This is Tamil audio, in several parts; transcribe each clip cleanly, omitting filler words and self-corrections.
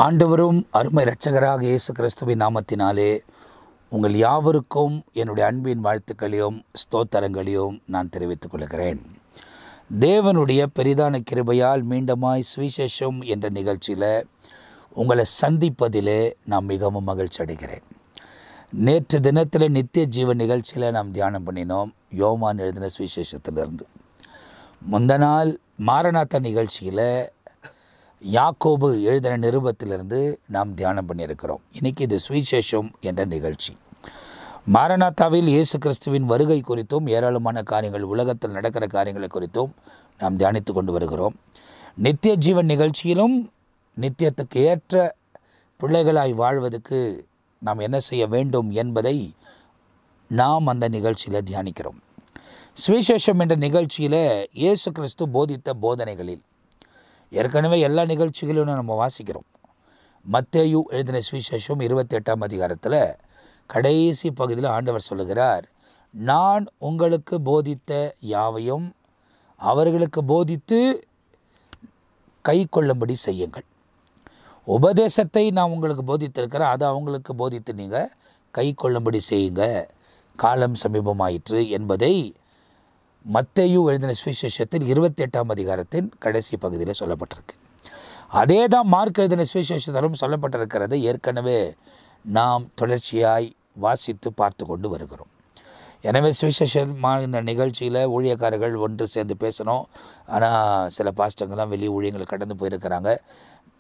ஆண்டவரும் அருமை இரட்சகராக இயேசு கிறிஸ்துவின் நாமத்தினாலே உங்கள் யாவருக்கும் என்னுடைய அன்பின் வாழ்த்துக்களையும் ஸ்தோத்திரங்களையும் நான் தெரிவித்துக் கொள்கிறேன். தேவனுடைய பெரிதான கிருபையால் மீண்டுமாய் சுவிசேஷம் என்ற நிகழ்ச்சியில் உங்களை சந்திப்பதிலே நான் மிகவும் மகிழ்ச்சி அடைகிறேன். நேற்று தினத்தில் நித்திய ஜீவன் நிகழ்ச்சியில் நாம் தியானம் பண்ணினோம் யோவான் எழுதின சுவிசேஷத்திலிருந்து. முந்த நாள் மாரநாதா நிகழ்ச்சியில் யாக்கோபு எழுதின நிருபத்திலிருந்து நாம் தியானம் பண்ணியிருக்கிறோம். இன்றைக்கி இது சுவிசேஷம் என்ற நிகழ்ச்சி. மாரநாத்தாவில் இயேசு கிறிஸ்துவின் வருகை குறித்தும் ஏராளமான காரியங்கள், உலகத்தில் நடக்கிற காரியங்களை குறித்தும் நாம் தியானித்து கொண்டு வருகிறோம். நித்திய ஜீவன் நிகழ்ச்சியிலும் நித்தியத்துக்கு ஏற்ற பிள்ளைகளாய் வாழ்வதற்கு நாம் என்ன செய்ய வேண்டும் என்பதை நாம் அந்த நிகழ்ச்சியில் தியானிக்கிறோம். சுவிசேஷம் என்ற நிகழ்ச்சியில் இயேசு கிறிஸ்து போதித்த போதனைகளில் ஏற்கனவே எல்லா நிகழ்ச்சிகளிலும் நம்ம வாசிக்கிறோம். மத்தேயு எழுதின சுவிசேஷம் 28ஆம் அதிகாரத்தில் கடைசி பகுதியில் ஆண்டவர் சொல்லுகிறார், நான் உங்களுக்கு போதித்த யாவையும் அவர்களுக்கு போதித்து கை கொள்ளும்படி செய்யுங்கள். உபதேசத்தை நான் உங்களுக்கு போதித்திருக்கிறேன், அதை அவங்களுக்கு போதித்து நீங்கள் கை கொள்ளும்படி செய்யுங்க, காலம் சமீபமாயிற்று என்பதை மத்தேயு எழுதின சுவிசேஷத்தில் 28ஆம் அதிகாரத்தின் கடைசி பகுதியில் சொல்லப்பட்டிருக்கு. அதே தான் மார்க் எழுதின சுவிசேஷத்திலும் சொல்லப்பட்டிருக்கிறது. ஏற்கனவே நாம் தொடர்ச்சியாய் வாசித்து பார்த்து கொண்டு வருகிறோம். எனவே சுவிசேஷமாக இந்த நிகழ்ச்சியில் ஊழியக்காரர்கள் ஒன்று சேர்ந்து பேசணும். ஆனால் சில பாஸ்டங்கள்லாம் வெளியே ஊழியங்கள் கடந்து போயிருக்கிறாங்க,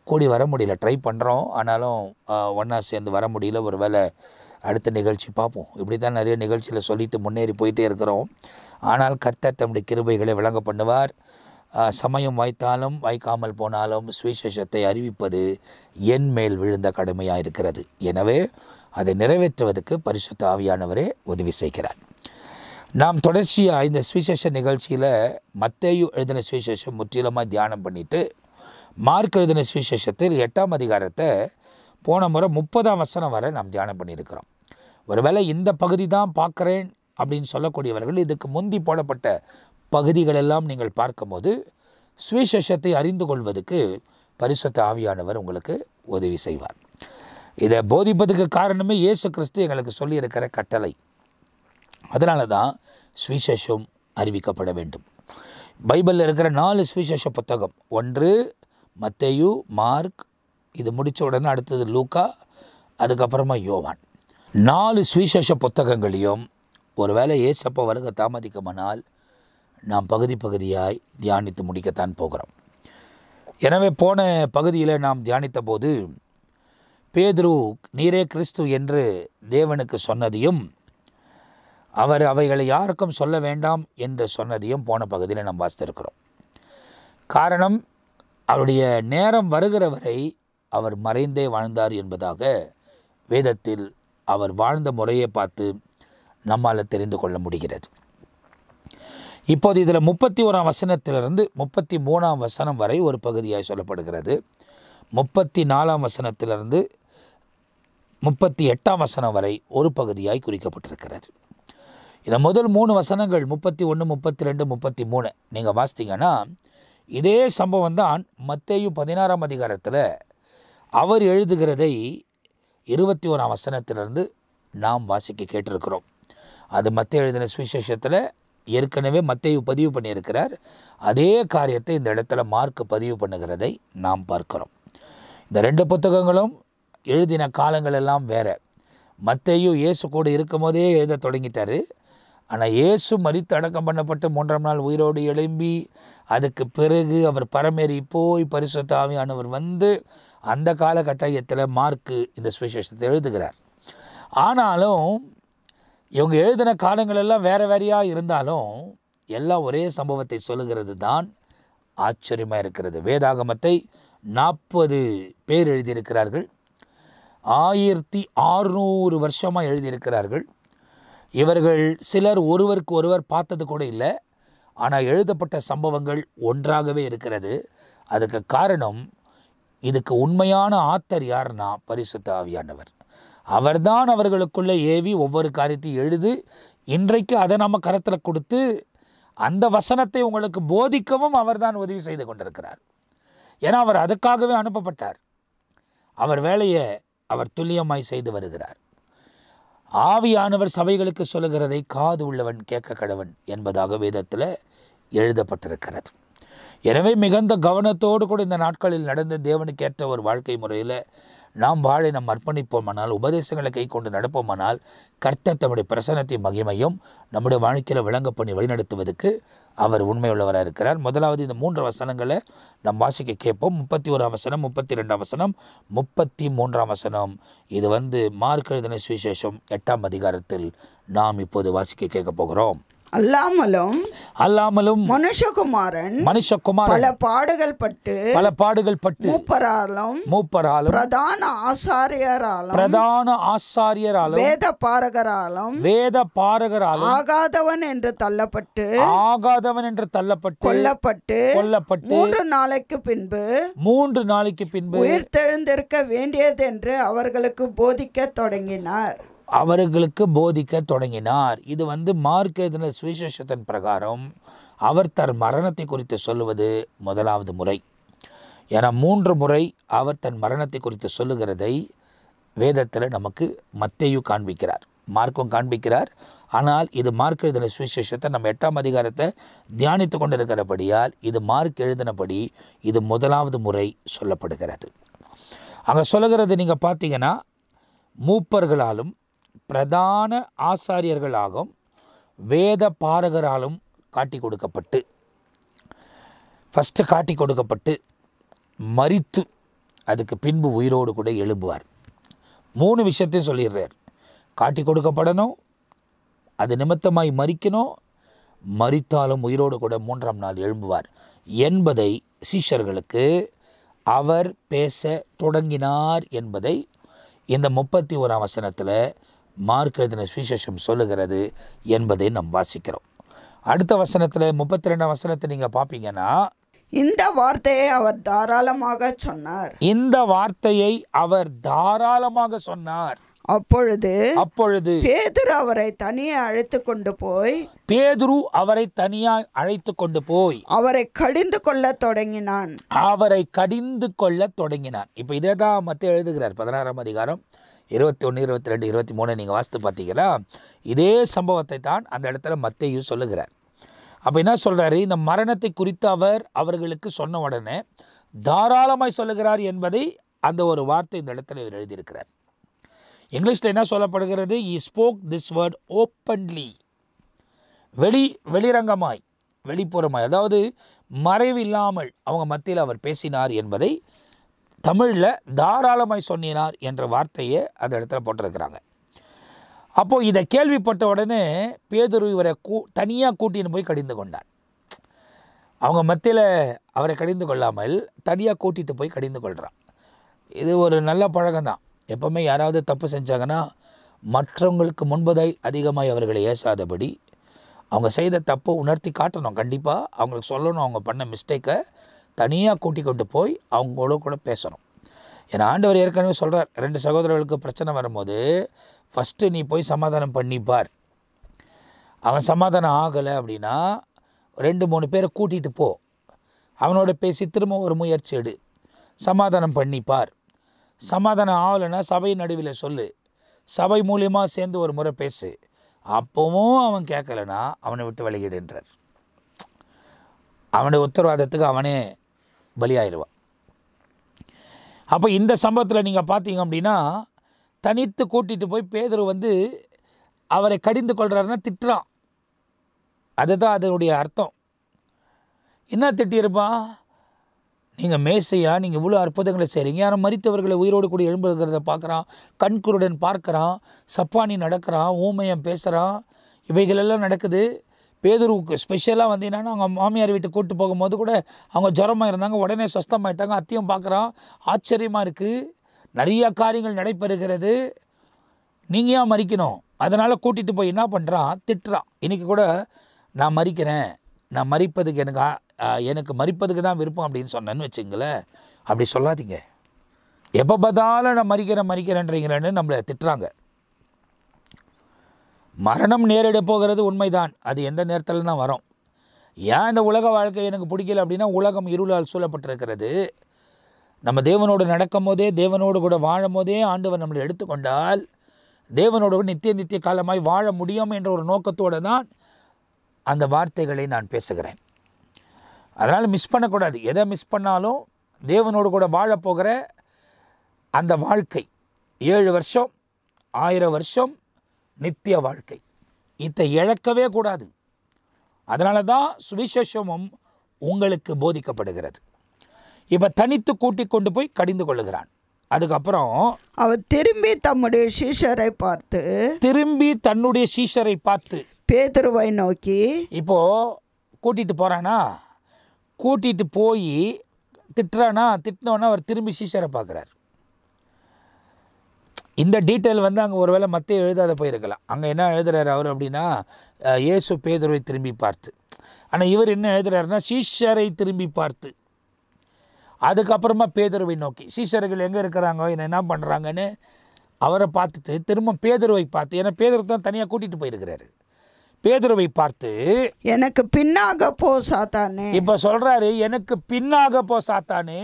கூடி வர முடியல. ட்ரை பண்ணுறோம், ஆனாலும் ஒன்றா சேர்ந்து வர முடியல. ஒரு வேளை அடுத்த நிகழ்ச்சி பார்ப்போம். இப்படி தான் நிறைய நிகழ்ச்சியில் சொல்லிட்டு முன்னேறி போயிட்டே இருக்கிறோம். ஆனால் கர்த்தர் தம்முடைய கிருபைகளை விளங்க பண்ணுவார். சமயம் வாய்த்தாலும் வாய்க்காமல் போனாலும் சுவிசேஷத்தை அறிவிப்பது என் மேல் விழுந்த கடமையாக இருக்கிறது. எனவே அதை நிறைவேற்றுவதற்கு பரிசுத்த ஆவியானவரே உதவி செய்கிறார். நாம் தொடர்ச்சியாக இந்த சுவிசேஷ நிகழ்ச்சியில் மத்தேயு எழுதின சுவிசேஷம் முற்றிலுமாக தியானம் பண்ணிவிட்டு மார்க் எழுதின சுவிசேஷத்தில் 8ஆம் அதிகாரத்தை போன முறை 30ஆம் வசனம் வரை நாம் தியானம் பண்ணியிருக்கிறோம். ஒருவேளை இந்த பகுதி தான் பார்க்குறேன் அப்படின்னு சொல்லக்கூடியவர்கள் இதுக்கு முந்தி போடப்பட்ட பகுதிகளெல்லாம் நீங்கள் பார்க்கும்போது சுவிசேஷத்தை அறிந்து கொள்வதற்கு பரிசுத்த ஆவியானவர் உங்களுக்கு உதவி செய்வார். இதை போதிப்பதுக்கு காரணமே இயேசு கிறிஸ்து எங்களுக்கு சொல்லியிருக்கிற கட்டளை. அதனால தான் சுவிசேஷம் அறிவிக்கப்பட வேண்டும். பைபிளில் இருக்கிற 4 சுவிசேஷ புத்தகம், ஒன்று மத்தேயு, மார்க், இது முடித்த உடனே அடுத்தது லூக்கா, அதுக்கப்புறமா யோவான். 4 சுவிசேஷ புத்தகங்களையும் ஒருவேளை இயேசப்பா வருக தாமதிக்குமானால் நாம் பகுதி பகுதியாய் தியானித்து முடிக்கத்தான் போகிறோம். எனவே போன பகுதியில் நாம் தியானித்த போது பேதுரு நீரே கிறிஸ்து என்று தேவனுக்கு சொன்னதையும் அவர் அவைகளை யாருக்கும் சொல்ல வேண்டாம் என்று சொன்னதையும் போன பகுதியில் நாம் வாசித்திருக்கிறோம். காரணம், அவருடைய நேரம் வருகிற வரை அவர் மறைந்தே வாழ்ந்தார் என்பதாக வேதத்தில் அவர் வாழ்ந்த முறையை பார்த்து நம்மால் தெரிந்து கொள்ள முடிகிறது. இப்போது இதில் 31ஆம் வசனத்திலிருந்து 33ஆம் வசனம் வரை ஒரு பகுதியாய் சொல்லப்படுகிறது. 34ஆம் வசனத்திலிருந்து 38ஆம் வசனம் வரை ஒரு பகுதியாய் குறிக்கப்பட்டிருக்கிறது. இந்த முதல் 3 வசனங்கள் 31, 32, 33 நீங்கள் வாசித்தீங்கன்னா இதே சம்பவம் தான் மத்தேயு 16ஆம் அதிகாரத்தில் அவர் எழுதுகிறதை 21ஆம் வசனத்திலிருந்து நாம் வாசிக்க கேட்டிருக்கிறோம். அது மத்தேயு எழுதின சுவிசேஷத்தில் ஏற்கனவே மத்தேயு பதிவு பண்ணியிருக்கிறார். அதே காரியத்தை இந்த இடத்துல மார்க் பதிவு பண்ணுகிறதை நாம் பார்க்கிறோம். இந்த 2 புத்தகங்களும் எழுதின காலங்கள் எல்லாம் வேறு. மத்தேயு இயேசு கூட இருக்கும் போதே எழுத தொடங்கிட்டார். ஆனால் இயேசு மரித்து அடக்கம் பண்ணப்பட்டு 3ஆம் நாள் உயிரோடு எழும்பி அதுக்கு பிறகு அவர் பரமேறி போய் பரிசுத்த ஆவியானவர் வந்து அந்த காலகட்டத்தில் மார்க்கு இந்த சுவிசேஷத்தை எழுதுகிறார். ஆனாலும் இவங்க எழுதின காலங்களெல்லாம் வேறு வேறையாக இருந்தாலும் எல்லாம் ஒரே சம்பவத்தை சொல்லுகிறது தான் ஆச்சரியமாக இருக்கிறது. வேதாகமத்தை 40 பேர் எழுதியிருக்கிறார்கள். 1600 வருஷமாக எழுதியிருக்கிறார்கள். இவர்கள் சிலர் ஒருவருக்கு ஒருவர் பார்த்தது கூட இல்லை. ஆனால் எழுதப்பட்ட சம்பவங்கள் ஒன்றாகவே இருக்கிறது. அதுக்கு காரணம், இதுக்கு உண்மையான ஆத்தர் யாருன்னா பரிசுத்த ஆவியானவர். அவர்தான் அவர்களுக்குள்ளே ஏவி ஒவ்வொரு காரியத்தையும் எழுது இன்றைக்கு அதை நம்ம கரத்தில் கொடுத்து அந்த வசனத்தை உங்களுக்கு போதிக்கவும் அவர்தான் உதவி செய்து கொண்டிருக்கிறார். ஏன்னா அவர் அதுக்காகவே அனுப்பப்பட்டார். அவர் வேலையை அவர் துல்லியமாய் செய்து வருகிறார். ஆவியானவர் சபைகளுக்கு சொல்லுகிறதை காது உள்ளவன் கேட்க கடவன் என்பதாக வேதத்தில் எழுதப்பட்டிருக்கிறது. எனவே மிகுந்த கவனத்தோடு கூட இந்த நாட்களில் நடந்து தேவனுக்கு ஏற்ற ஒரு வாழ்க்கை முறையில் நாம் வாழை நாம் அர்ப்பணிப்போமானால், உபதேசங்களை கை கொண்டு நடப்போமானால், கர்த்தர் தம்முடைய பிரசன்னத்தையும் மகிமையும் நம்முடைய வாழ்க்கையில் விளங்க பண்ணி வழிநடத்துவதற்கு அவர் உண்மையுள்ளவராக இருக்கிறார். முதலாவது இந்த 3 வசனங்களை நாம் வாசிக்க கேட்போம். 31ஆம் வசனம், 32ஆம் வசனம், 33ஆம் வசனம். இது மார்க் எழுதின சுவிசேஷம் 8ஆம் அதிகாரத்தில் நாம் இப்போது வாசிக்க கேட்க போகிறோம். அல்லாமலும் மனுஷகுமாரன் பல பாடுகள் பட்டு மூப்பராலும் பிரதான ஆசாரியராலும் வேத பாரகராலும் ஆகாதவன் என்று தள்ளப்பட்டு கொல்லப்பட்டு 3 நாளைக்கு பின்பு உயிர்த்தெழுந்திருக்க வேண்டியது என்று அவர்களுக்கு போதிக்க தொடங்கினார். இது மார்க் எழுதின சுவிசேஷத்தின் பிரகாரம் அவர் தன் மரணத்தை குறித்து சொல்லுவது முதலாவது முறை. ஏன்னா 3 முறை அவர் தன் மரணத்தை குறித்து சொல்லுகிறதை வேதத்தில் நமக்கு மத்தேயு காண்பிக்கிறார், மார்க்கும் காண்பிக்கிறார். ஆனால் இது மார்க் எழுதின சுவிசேஷத்தை நம்ம 8ஆம் அதிகாரத்தை தியானித்து கொண்டிருக்கிறபடியால் இது மார்க் எழுதினபடி இது முதலாவது முறை சொல்லப்படுகிறது. அங்கே சொல்லுகிறது நீங்கள் பார்த்தீங்கன்னா, மூப்பர்களாலும் பிரதான ஆசாரியர்களாகும் வேத பாரகராலும் காட்டி கொடுக்கப்பட்டு மரித்து அதுக்கு பின்பு உயிரோடு கூட எழும்புவார். 3 விஷயத்தையும் சொல்லிடுறார். காட்டி கொடுக்கப்படணும், அது நிமித்தமாய் மரிக்கணும், மரித்தாலும் உயிரோடு கூட 3ஆம் நாள் எழும்புவார் என்பதை சீஷர்களுக்கு அவர் பேச தொடங்கினார் என்பதை இந்த 31ஆம் வசனத்தில் மார்க் எழுதின சுவிசேஷம் சொல்லுகிறது என்பதை நாம் வாசிக்கிறோம். அடுத்த வசனத்தில் 32ஆம் வசனத்தை நீங்கள் பார்ப்பீங்கன்னா, இந்த வார்த்தையை அவர் தாராளமாக சொன்னார். அப்பொழுது பேதுரு அவரை தனியாக அழைத்து கொண்டு போய் அவரை கடிந்து கொள்ள தொடங்கினான். இப்போ இதே தான் மத்தேயு எழுதுகிறார். 16ஆம் அதிகாரம் 21, 22, 23 நீங்கள் வாசித்து பார்த்தீங்கன்னா இதே சம்பவத்தை தான் அந்த இடத்துல மத்தேயு சொல்லுகிறார். அப்போ என்ன சொல்கிறாரு, இந்த மரணத்தை குறித்து அவர்களுக்கு சொன்ன உடனே தாராளமாய் சொல்லுகிறார் என்பதை அந்த ஒரு வார்த்தை இந்த இடத்துல இவர் எழுதியிருக்கிறார். இங்கிலீஷில் என்ன சொல்லப்படுகிறது, he spoke this word openly, வெளிரங்கமாய், வெளிப்புறமாய், அதாவது மறைவில்லாமல் அவங்க மத்தியில் அவர் பேசினார் என்பதை தமிழில் தாராளமாய் சொன்னார் என்ற வார்த்தையை அந்த இடத்துல போட்டிருக்கிறாங்க. அப்போது இதை கேள்விப்பட்ட உடனே பேதுரு இவரை தனியாக கூட்டின்னு போய் கடிந்து கொண்டார். அவங்க மத்தியில் அவரை கடிந்து கொள்ளாமல் தனியாக கூட்டிகிட்டு போய் கடிந்து கொள்கிறான். இது ஒரு நல்ல பழக்கம்தான். எப்போவுமே யாராவது தப்பு செஞ்சாங்கன்னா மற்றவங்களுக்கு முன்பதாய் அதிகமாக அவர்களை ஏசாதபடி அவங்க செய்த தப்பை உணர்த்தி காட்டணும். கண்டிப்பாக அவங்களுக்கு சொல்லணும், அவங்க பண்ண மிஸ்டேக்கை தனியாக கூட்டி கொண்டு போய் அவங்களோட கூட பேசணும். ஏன்னா ஆண்டவர் ஏற்கனவே சொல்கிறார், 2 சகோதரர்களுக்கு பிரச்சனை வரும்போது ஃபஸ்ட்டு நீ போய் சமாதானம் பண்ணிப்பார். அவன் சமாதானம் ஆகலை அப்படின்னா 2-3 பேரை கூட்டிகிட்டு போ, அவனோட பேசி திரும்ப ஒரு முயற்சி எடு, சமாதானம் பண்ணிப்பார். சமாதானம் ஆகலைன்னா சபை நடுவில் சொல்லு, சபை மூலியமாக சேர்ந்து ஒரு முறை பேசு. அப்போவும் அவன் கேட்கலைன்னா அவனை விட்டு விலகிடுன்றார். அவனுடைய உத்தரவாதத்துக்கு அவனே பலியாயிடுவான். அப்போ இந்த சம்பவத்தில் நீங்கள் பார்த்தீங்க அப்படின்னா தனித்து கூட்டிகிட்டு போய் பேதுரு அவரை கடிந்து கொள்கிறாருன்னா திட்டுறான். அதுதான் அதனுடைய அர்த்தம். என்ன திட்டியிருப்பான், நீங்கள் மேசையா, நீங்கள் இவ்வளோ அற்புதங்களை செய்கிறீங்க, யாரும் மரித்தவர்களை உயிரோடு கூட எழும்புகிறத பார்க்குறான், கண்குருடன் பார்க்குறான், சப்பானி நடக்கிறான், ஊமையம் பேசுகிறான், இவைகளெல்லாம் நடக்குது. பேதுருவுக்கு ஸ்பெஷலாக என்னென்னா அவங்க மாமியார் வீட்டுக்கு கூப்பிட்டு போகும்போது கூட அவங்க ஜுரமாக இருந்தாங்க, உடனே சொஸ்தமாயிட்டாங்க. அத்தியம் பார்க்குறான், ஆச்சரியமாக இருக்குது, நிறையா காரியங்கள் நடைபெறுகிறது, நீங்கள் ஏன் மறிக்கணும்? அதனால் கூட்டிகிட்டு போய் என்ன பண்ணுறான், திட்டுறான். இன்றைக்கி கூட நான் மறிக்கிறேன், நான் மறிப்பதுக்கு எனக்கு மறிப்பதுக்கு தான் விருப்பம் அப்படின்னு சொன்னேன்னு வச்சுங்களேன். அப்படி சொல்லாதீங்க. எப்போ பார்த்தாலும் நான் மறிக்கிறேன்றீங்களேன்னு நம்மளை திட்டுறாங்க. மரணம் நேரிட போகிறது உண்மைதான், அது எந்த நேரத்தில்னா வரும். ஏன் இந்த உலக வாழ்க்கை எனக்கு பிடிக்கல அப்படின்னா, உலகம் இருளால் சூழப்பட்டிருக்கிறது, நம்ம தேவனோடு நடக்கும் போதே, தேவனோடு கூட வாழும் போதே ஆண்டவர் நம்மளை எடுத்துக்கொண்டால் தேவனோடு கூட நித்திய காலமாய் வாழ முடியும் என்ற ஒரு நோக்கத்தோடு தான் அந்த வார்த்தைகளை நான் பேசுகிறேன். அதனால் மிஸ் பண்ணக்கூடாது. எதை மிஸ் பண்ணாலும் தேவனோடு கூட வாழப்போகிற அந்த வாழ்க்கை 7 வருஷம் 1000 வருஷம் நித்திய வாழ்க்கை, இதை இழக்கவே கூடாது. அதனால தான் சுவிசேஷமும் உங்களுக்கு போதிக்கப்படுகிறது. இப்போ தனித்து கூட்டிக் கொண்டு போய் கடிந்து கொள்ளுகிறான். அதுக்கப்புறம் அவர் திரும்பி தன்னுடைய சீஷரை பார்த்து பேதுருவை நோக்கி, இப்போது கூட்டிகிட்டு போகிறானா, கூட்டிகிட்டு போய் திட்டினோன்னா அவர் திரும்பி சீஷரை பார்க்குறார். இந்த டீட்டெயில் அங்கே ஒருவேளை மத்திய எழுதாத போயிருக்கலாம். அங்கே என்ன எழுதுறாரு அவர் அப்படின்னா, இயேசு பேதுருவை திரும்பி பார்த்து. ஆனால் இவர் என்ன எழுதுறாருன்னா, சீஷரை திரும்பி பார்த்து, அதுக்கப்புறமா பேதுருவை நோக்கி. சீஷர்கள் எங்கே இருக்கிறாங்க, என்ன பண்ணுறாங்கன்னு அவரை பார்த்துட்டு திரும்ப பேதுருவை பார்த்து, ஏன்னா பேதுரு தான் தனியாக கூட்டிகிட்டு போயிருக்கிறாரு. பேதுருவை பார்த்து, எனக்கு பின்னாக போ சாத்தானே. இப்போ சொல்கிறாரு, எனக்கு பின்னாக போ சாத்தானே,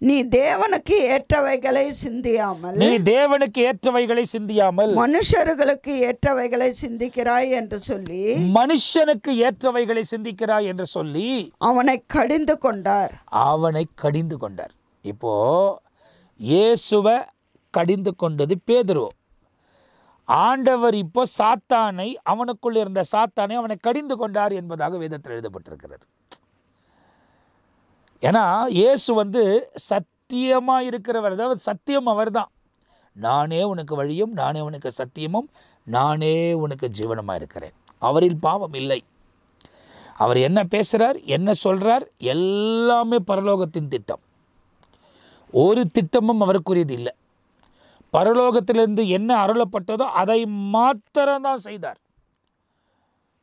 நீ தேவனுக்கு ஏற்றவைகளை சிந்தியாமல் மனுஷர்களுக்கு ஏற்றவைகளை சிந்திக்கிறாய் என்று சொல்லி அவனை கடிந்து கொண்டார். இப்போ இயேசுவை கடிந்து கொண்டது பேதுரு. ஆண்டவர் இப்போ சாத்தானை, அவனுக்குள் இருந்த சாத்தானை அவனை கடிந்து கொண்டார் என்பதாக வேதத்தில் எழுதப்பட்டிருக்கிறது. ஏன்னா இயேசு சத்தியமாக இருக்கிறவர், அதாவது சத்தியம் அவர் தான். நானே உனக்கு வழியும், நானே உனக்கு சத்தியமும், நானே உனக்கு ஜீவனமாக இருக்கிறேன். அவரில் பாவம் இல்லை. அவர் என்ன பேசுகிறார், என்ன சொல்கிறார், எல்லாமே பரலோகத்தின் திட்டம். ஒரு திட்டமும் அவருக்குரியது இல்லை. பரலோகத்திலிருந்து என்ன அருளப்பட்டதோ அதை மாத்திரம்தான் செய்தார்.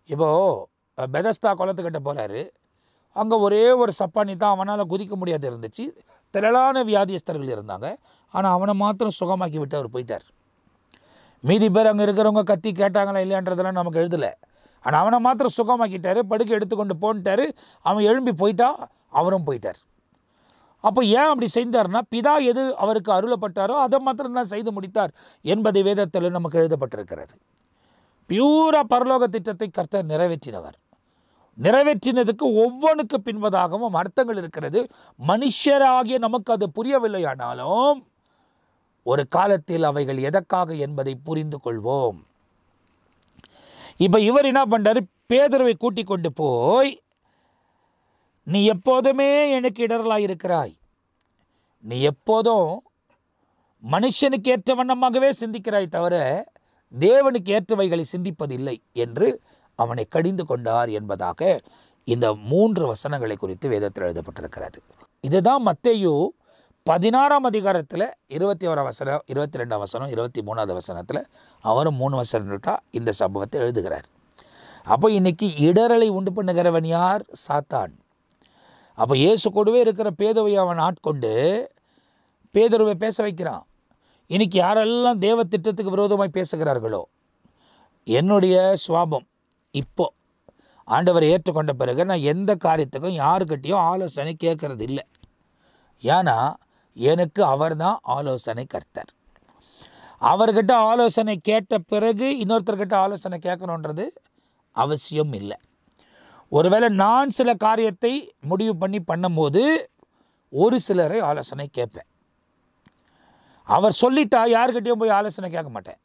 இப்போது பெதஸ்தா குளத்துக்கிட்ட போகிறாரு. அங்கே ஒரே ஒரு சப்பானி தான், அவனால் குதிக்க முடியாது இருந்துச்சு. திரளான வியாதியஸ்தர்கள் இருந்தாங்க. ஆனால் அவனை மாத்திரம் சுகமாக்கி விட்டு அவர் போயிட்டார். மீதி பேர் அங்கே இருக்கிறவங்க கத்தி கேட்டாங்களா இல்லையான்றதெல்லாம் நமக்கு எழுதலை. ஆனால் அவனை மாத்திரம் சுகமாக்கிட்டார். படுக்கை எடுத்துக்கொண்டு போன்ட்டார். அவன் எழும்பி போயிட்டா, அவரும் போயிட்டார். அப்போ ஏன் அப்படி செய்தார்னா, பிதா எது அவருக்கு அருளப்பட்டாரோ அதை மாத்திரம்தான் செய்து முடித்தார் என்பதை வேதத்தில் நமக்கு எழுதப்பட்டிருக்கிறது. பியூரா பரலோக திட்டத்தை கர்த்தர் நிறைவேற்றினதுக்கு ஒவ்வொன்றுக்கு பின்பதாகவும் அர்த்தங்கள் இருக்கிறது. மனுஷராகிய நமக்கு அது புரியவில்லையானாலும் ஒரு காலத்தில் அவைகள் எதற்காக என்பதை புரிந்து கொள்வோம். இப்போ இவர் என்ன பண்ணுறாரு, பேதுருவை கூட்டிக் கொண்டு போய், நீ எப்போதுமே எனக்கு இடரலாக இருக்கிறாய், நீ எப்போதும் மனுஷனுக்கு ஏற்ற வண்ணமாகவே சிந்திக்கிறாய் தவிர தேவனுக்கு ஏற்றவைகளை சிந்திப்பதில்லை என்று அவனை கடிந்து கொண்டார் என்பதாக இந்த 3 வசனங்களை குறித்து வேதத்தில் எழுதப்பட்டிருக்கிறது. இதுதான் மத்தேயு 16ஆம் அதிகாரத்தில் 21ஆம் வசனம், 22ஆம் வசனம், 23ஆவது வசனத்தில் அவரும் 3 வசனத்தில் தான் இந்த சம்பவத்தை எழுதுகிறார். அப்போ இன்றைக்கி இடரலை உண்டு பண்ணுகிறவன் யார்? சாத்தான். அப்போ இயேசு கூடவே இருக்கிற பேதுருவை அவன் ஆட்கொண்டு பேதுருவை பேச வைக்கிறான். இன்றைக்கி யாரெல்லாம் தேவ திட்டத்துக்கு விரோதமாய் பேசுகிறார்களோ, என்னுடைய சுவாபம் இப்போ ஆண்டவரை ஏற்றுக்கொண்ட பிறகு நான் எந்த காரியத்துக்கும் யாருக்கிட்டையும் ஆலோசனை கேட்கறது இல்லை. ஏன்னா எனக்கு அவர் தான் ஆலோசனை கர்த்தர். அவர்கிட்ட ஆலோசனை கேட்ட பிறகு இன்னொருத்தர்கிட்ட ஆலோசனை கேட்கணுன்றது அவசியம் இல்லை. ஒருவேளை நான் சில காரியத்தை முடிவு பண்ணும்போது ஒரு சிலரை ஆலோசனை கேட்பேன். அவர் சொல்லிட்டா யாருக்கிட்டையும் போய் ஆலோசனை கேட்க மாட்டேன்.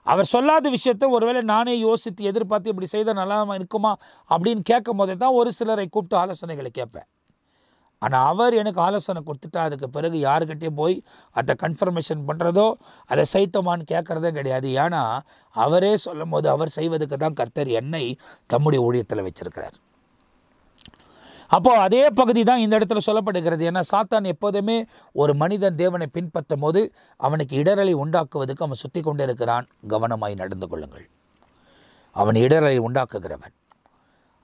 அவர் சொல்லாத விஷயத்தை ஒருவேளை நானே யோசித்து எதிர்பார்த்து இப்படி செய்தால் நல்லா இருக்குமா அப்படின்னு கேட்கும் போதே தான் ஒரு சிலரை கூப்பிட்டு ஆலோசனைகளை கேட்பேன். ஆனால் அவர் எனக்கு ஆலோசனை கொடுத்துட்டா அதுக்கு பிறகு யாருக்கிட்டே போய் அதை கன்ஃபர்மேஷன் பண்ணுறதோ அதை சைத்தமான்னு கேட்குறதே கிடையாது. ஏன்னா அவரே சொல்லும் போது அவர் செய்வதுக்கு தான் கர்த்தர் என்னை தம்முடைய ஊழியத்தில் வச்சிருக்கிறார். அப்போது அதே பகுதி தான் இந்த இடத்துல சொல்லப்படுகிறது. ஏன்னா சாத்தான் எப்போதுமே ஒரு மனிதன் தேவனை பின்பற்றும் போது அவனுக்கு இடரலை உண்டாக்குவதற்கு அவன் சுற்றி கொண்டே இருக்கிறான். கவனமாய் நடந்து கொள்ளுங்கள். அவன் இடரலை உண்டாக்குகிறவன்.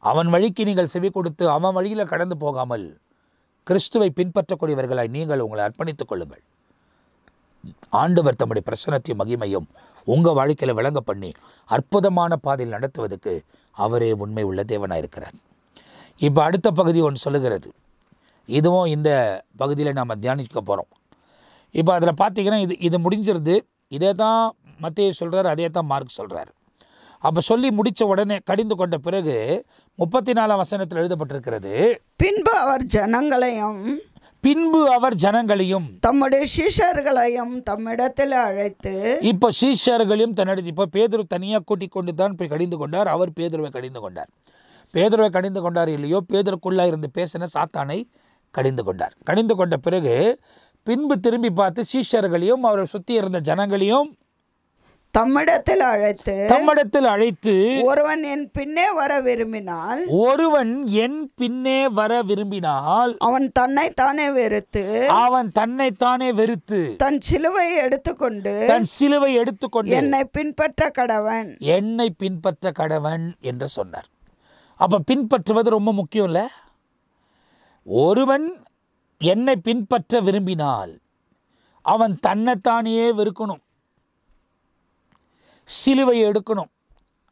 அவன் வழிக்கு நீங்கள் செவி கொடுத்து அவன் வழியில் கடந்து போகாமல் கிறிஸ்துவை பின்பற்றக்கூடியவர்களாய் நீங்கள் உங்களை அர்ப்பணித்துக் கொள்ளுங்கள். ஆண்டவர் தம்முடைய பிரசன்னத்தையும் மகிமையும் உங்கள் வாழ்க்கையில் விளங்க பண்ணி அற்புதமான பாதையில் நடத்துவதற்கு அவரே உண்மை உள்ள தேவனாக இருக்கிறார். இப்போ அடுத்த பகுதி ஒன்று சொல்லுகிறது. இதுவும் இந்த பகுதியில் நாம் தியானிக்க போகிறோம். இப்போ அதில் பார்த்தீங்கன்னா இது முடிஞ்சிருது. இதே தான் மத்தேயு சொல்கிறார், அதே தான் மார்க் சொல்கிறார். அப்போ சொல்லி முடித்த உடனே கடிந்து கொண்ட பிறகு 34ஆம் வசனத்தில் எழுதப்பட்டிருக்கிறது, பின்பு அவர் ஜனங்களையும் தம்முடைய சீஷர்களையும் தம்மிடத்தில் அழைத்து. இப்போ சீஷர்களையும் தன்னிடத்தில், இப்போ பேதுரு தனியாக கூட்டிக் கொண்டு தான் போய் கடிந்து கொண்டார். அவர் பேதுருவை கடிந்து கொண்டார். பேதுருவை கடிந்து கொண்டார் இல்லையோ, பேதுருக்குள்ளாக இருந்து பேசின சாத்தானை கடிந்து கொண்டார். கடிந்து கொண்ட பிறகு பின்பு திரும்பி பார்த்து சீஷர்களையும் அவரை சுற்றி இருந்த ஜனங்களையும் தம்மிடத்தில் அழைத்து, ஒருவன் என் பின்னே வர விரும்பினால் அவன் தன்னைத்தானே வெறுத்து தன் சிலுவை எடுத்துக்கொண்டு என்னை பின்பற்ற கடவன் என்று சொன்னார். அப்ப பின்பற்றுவது ரொம்ப முக்கியம் இல்ல? ஒருவன் என்னை பின்பற்ற விரும்பினால் அவன் தன்னைத்தானே வெறுக்கணும், சிலுவை எடுக்கணும்,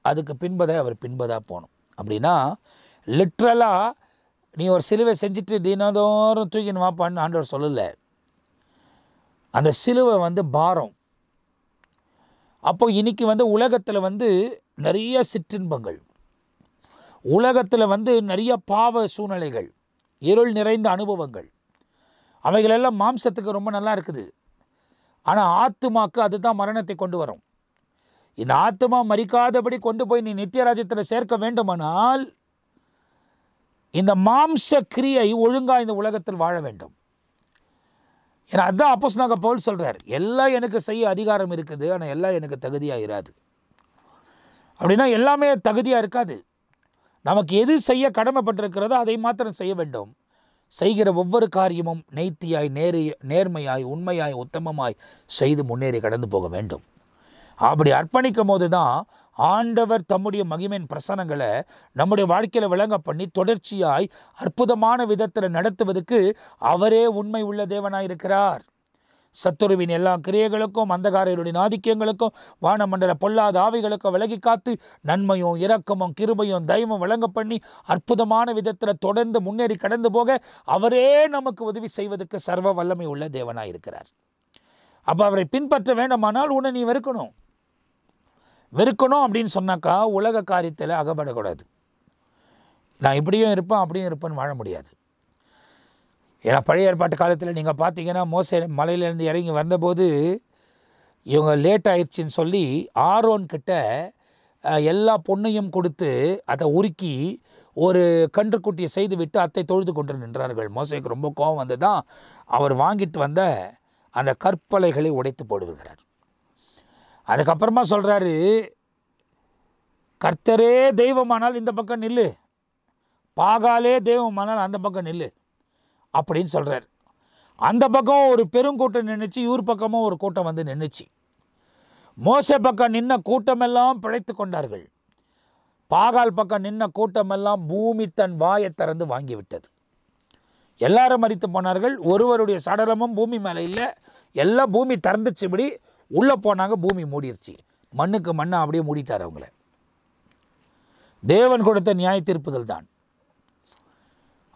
அதுக்கு அவர் பின்பதாக போகணும். அப்படின்னா லிட்ரலாக நீ ஒரு சிலுவை செஞ்சுட்டு தினந்தோறும் தூக்கின்னு வாப்பான்னு ஆண்டவர் சொல்லலை. அந்த சிலுவை பாரம். அப்போ இன்னைக்கு உலகத்தில் நிறைய சிற்றின்பங்கள், உலகத்தில் நிறைய பாவ சூழ்நிலைகள், இருள் நிறைந்த அனுபவங்கள், அவைகளெல்லாம் மாம்சத்துக்கு ரொம்ப நல்லா இருக்குது. ஆனால் ஆத்துமாக்கு அதுதான் மரணத்தை கொண்டு வரும். இந்த ஆத்மா மரிக்காதபடி கொண்டு போய் நீ நித்திய ராஜ்யத்தில் சேர்க்க வேண்டுமானால் இந்த மாம்ச கிரியை ஒழுங்காக இந்த உலகத்தில் வாழ வேண்டும். ஏன்னா அதுதான் அப்போஸ்தலனாகிய பவுல் சொல்கிறார், எல்லாம் எனக்கு செய்ய அதிகாரம் இருக்குது, ஆனால் எல்லாம் எனக்கு தகுதியாக இராது. அப்படின்னா எல்லாமே தகுதியாக இருக்காது. நமக்கு எது செய்ய கடமைப்பட்டிருக்கிறதோ அதை மாத்திரம் செய்ய வேண்டும். செய்கிற ஒவ்வொரு காரியமும் நெய்த்தியாய், நேர்மையாய், உண்மையாய், உத்தமமாய் செய்து முன்னேறி கடந்து போக வேண்டும். அப்படி அர்ப்பணிக்கும் போது தான் ஆண்டவர் தம்முடைய மகிமையின் பிரசனங்களை நம்முடைய வாழ்க்கையில் விளங்க பண்ணி தொடர்ச்சியாய் அற்புதமான விதத்தில் நடத்துவதற்கு அவரே உண்மை உள்ள தேவனாயிருக்கிறார். சத்துருவின் எல்லா கிரியைகளுக்கும், அந்தகாரருடைய ஆதிக்கங்களுக்கும், வானமண்டல பொல்லாத ஆவிகளுக்கும் விலகி காத்து நன்மையும் இரக்கமும் கிருபையும் தயவும் விளங்க பண்ணி அற்புதமான விதத்தில் தொடர்ந்து முன்னேறி கடந்து போக அவரே நமக்கு உதவி செய்வதற்கு சர்வ வல்லமை உள்ள தேவனாயிருக்கிறார். அப்போ அவரை பின்பற்ற வேண்டுமானால் உன்னை நீ வெறுக்கணும் அப்படின்னு சொன்னாக்கா உலக காரியத்தில் அகப்படக்கூடாது. நான் இப்படியும் இருப்பேன் அப்படியும் இருப்பேன்னு வாழ முடியாது. ஏன்னா பழைய ஏற்பாட்டு காலத்தில் நீங்கள் பார்த்தீங்கன்னா மோசே மலையிலேருந்து இறங்கி வந்தபோது இவங்க லேட் ஆயிடுச்சின்னு சொல்லி ஆரோன் கிட்ட எல்லா பொண்ணையும் கொடுத்து அதை உருக்கி ஒரு கன்றுக்குட்டியை செய்து விட்டு அத்தை தொழுது கொண்டு நின்றார்கள். மோசேக்கு ரொம்ப கோபம் வந்து தான் அவர் வாங்கிட்டு வந்த அந்த கற்பலைகளை உடைத்து போடுகிறார். அதுக்கப்புறமா சொல்கிறாரு, கர்த்தரே தெய்வமானால் இந்த பக்கம் நில்லு, பாகாலே தெய்வமானால் அந்த பக்கம் நில்லு அப்படின்னு சொல்கிறார். அந்த பக்கம் ஒரு பெருங்கூட்டம் நின்றுச்சு, இவர் பக்கமும் ஒரு கூட்டம் வந்து நின்றுச்சு. மோசே பக்கம் நின்ன கூட்டமெல்லாம் பிழைத்து கொண்டார்கள். பாகால் பக்கம் நின்ன கூட்டமெல்லாம் பூமி தன் வாயை திறந்து வாங்கிவிட்டது. எல்லாரும் மரித்து போனார்கள். ஒருவருடைய சடலமும் பூமி மேலே இல்லை. எல்லாம் பூமி திறந்துச்சு. இப்படி உள்ளே போனாங்க, பூமி மூடிருச்சு. மண்ணுக்கு மண்ணை அப்படியே மூடிட்டார் அவங்கள. தேவன் கொடுத்த நியாய தீர்ப்புகள் தான்.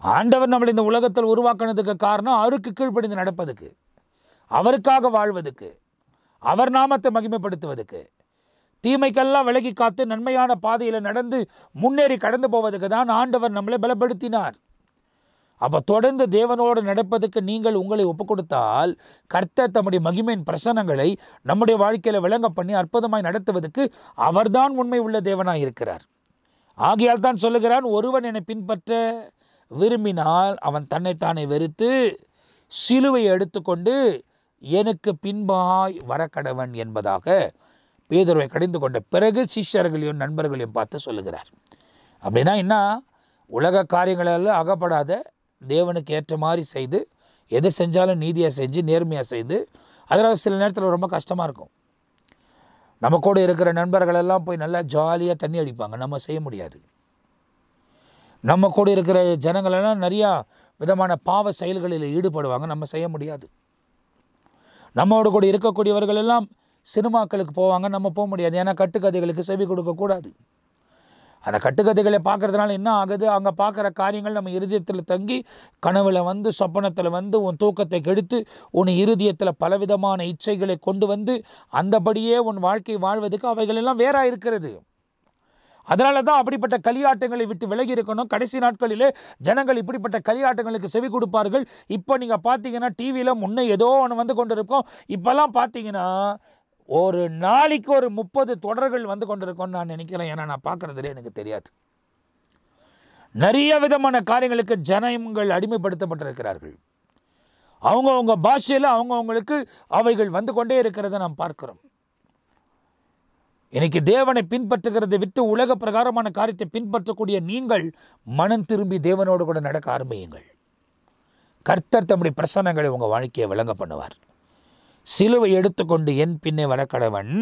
ஆண்டவர் நம்மளை இந்த உலகத்தில் உருவாக்கினதுக்கு காரணம் அவருக்கு கீழ்ப்படிந்து நடப்பதுக்கு, அவருக்காக வாழ்வதுக்கு, அவர் நாமத்தை மகிமைப்படுத்துவதுக்கு, தீமைக்கெல்லாம் விலகி காத்து நன்மையான பாதையில் நடந்து முன்னேறி கடந்து போவதுக்கு தான் ஆண்டவர் நம்மளை பலப்படுத்தினார். அப்போ தொடர்ந்து தேவனோடு நடப்பதுக்கு நீங்கள் உங்களை ஒப்பு கொடுத்தால் கர்த்தர் தம்முடைய மகிமையின் பிரசனங்களை நம்முடைய வாழ்க்கையில் விளங்க பண்ணி அற்புதமாய் நடத்துவதற்கு அவர்தான் உண்மை உள்ள தேவனாய் இருக்கிறார். ஆகையால் தான் சொல்லுகிறான், ஒருவன் என்னை பின்பற்ற விரும்பினால் அவன் தன்னைத்தானே வெறுத்து சிலுவை எடுத்துக்கொண்டு எனக்கு பின்பாய் வரக்கடவன் என்பதாக பேதுருவை கடிந்து கொண்ட பிறகு சிஷ்யர்களையும் நண்பர்களையும் பார்த்து சொல்லுகிறார். அப்படின்னா என்ன? உலக காரியங்களெல்லாம் அகப்படாத, தேவனுக்கு ஏற்ற மாதிரி செய்து, எதை செஞ்சாலும் நீதியாக செஞ்சு நேர்மையாக செய்து. அதனால் சில நேரத்தில் ரொம்ப கஷ்டமாக இருக்கும். நம்ம கூட இருக்கிற நண்பர்களெல்லாம் போய் நல்லா ஜாலியாக தண்ணி அடிப்பாங்க, நம்ம செய்ய முடியாது. நம்ம கூட இருக்கிற ஜனங்களெல்லாம் நிறையா விதமான பாவ செயல்களில் ஈடுபடுவாங்க, நம்ம செய்ய முடியாது. நம்மோடு கூட இருக்கக்கூடியவர்கள் எல்லாம் சினிமாக்களுக்கு போவாங்க, நம்ம போக முடியாது. ஏன்னா கட்டுக்கதைகளுக்கு செவி கொடுக்கக்கூடாது. அந்த கட்டுக்கதைகளை பார்க்கறதுனால என்ன ஆகுது, அங்கே பார்க்குற காரியங்கள் நம்ம இருதயத்தில் தங்கி கனவுல வந்து சொப்பனத்தில் வந்து உன் தூக்கத்தை கெடுத்து உன் இருதயத்தில் பலவிதமான இச்சைகளை கொண்டு வந்து அந்தபடியே உன் வாழ்க்கை வாழ்வதற்கு அவைகளெல்லாம் வேறா இருக்கிறது. அதனால தான் அப்படிப்பட்ட களியாட்டங்களை விட்டு விலகி இருக்கணும். கடைசி நாட்களிலே ஜனங்கள் இப்படிப்பட்ட களியாட்டங்களுக்கு செவி கொடுப்பார்கள். இப்போ நீங்கள் பார்த்தீங்கன்னா டிவியில் முன்னே ஏதோ ஒன்று வந்து கொண்டு இருக்கும். இப்போல்லாம் பார்த்தீங்கன்னா ஒரு நாளைக்கு ஒரு 30 தொடர்கள் வந்து கொண்டு இருக்கும்னு நான் நினைக்கிறேன். ஏன்னா நான் பார்க்குறதுலே எனக்கு தெரியாது. நிறைய விதமான காரியங்களுக்கு ஜனங்கள் அடிமைப்படுத்தப்பட்டிருக்கிறார்கள். அவங்கவுங்க பாஷையில் அவங்கவுங்களுக்கு அவைகள் வந்து கொண்டே இருக்கிறத நாம் பார்க்கிறோம். இன்னைக்கு தேவனை பின்பற்றுகிறதை விட்டு உலக பிரகாரமான காரியத்தை பின்பற்றக்கூடிய நீங்கள் மனம் திரும்பி தேவனோடு கூட நடக்க ஆரம்பியுங்கள். கர்த்தர் தம்முடைய பிரசன்னங்களை உங்கள் வாழ்க்கையை விளங்க பண்ணுவார். சிலுவை எடுத்துக்கொண்டு என் பின்னே வரக்கடவன்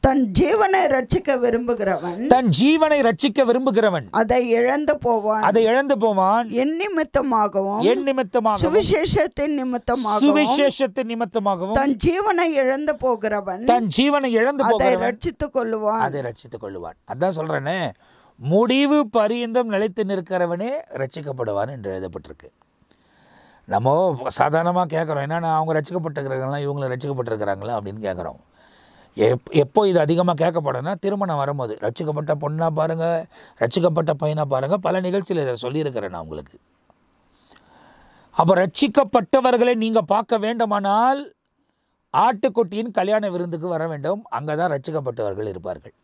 தன் ஜீவனை ரட்சிக்க விரும்புகிறவன் அதை இழந்து போவான். என் நிமித்தமாகவும் சுவிசேஷத்தின் நிமித்தமாகவும் தன் ஜீவனை இழந்து போகிறவன் அதை ரட்சித்துக் கொள்ளுவான். அதான் சொல்றேனே, முடிவு பரியந்தம் நிலைத்து நிற்கிறவனே ரட்சிக்கப்படுவான் என்று எழுதப்பட்டிருக்கு. நம்ம சாதாரணமாக கேட்குறோம், என்னன்னா அவங்க ரட்சிக்கப்பட்டிருக்கிறாங்களா, இவங்களும் ரட்சிக்கப்பட்டிருக்கிறாங்களா அப்படின்னு கேட்குறோம். எப்போ இது அதிகமாக கேட்கப்படும்னா திருமணம் வரும்போது, ரட்சிக்கப்பட்ட பொண்ணாக பாருங்கள், ரட்சிக்கப்பட்ட பையனாக பாருங்கள், பல நிகழ்ச்சியில் இதை சொல்லியிருக்கிறேன் நான் உங்களுக்கு. அப்போ ரட்சிக்கப்பட்டவர்களை நீங்கள் பார்க்க வேண்டுமானால் ஆட்டுக்குட்டியின் கல்யாண விருந்துக்கு வர வேண்டும். அங்கே தான் ரட்சிக்கப்பட்டவர்கள் இருப்பார்கள்.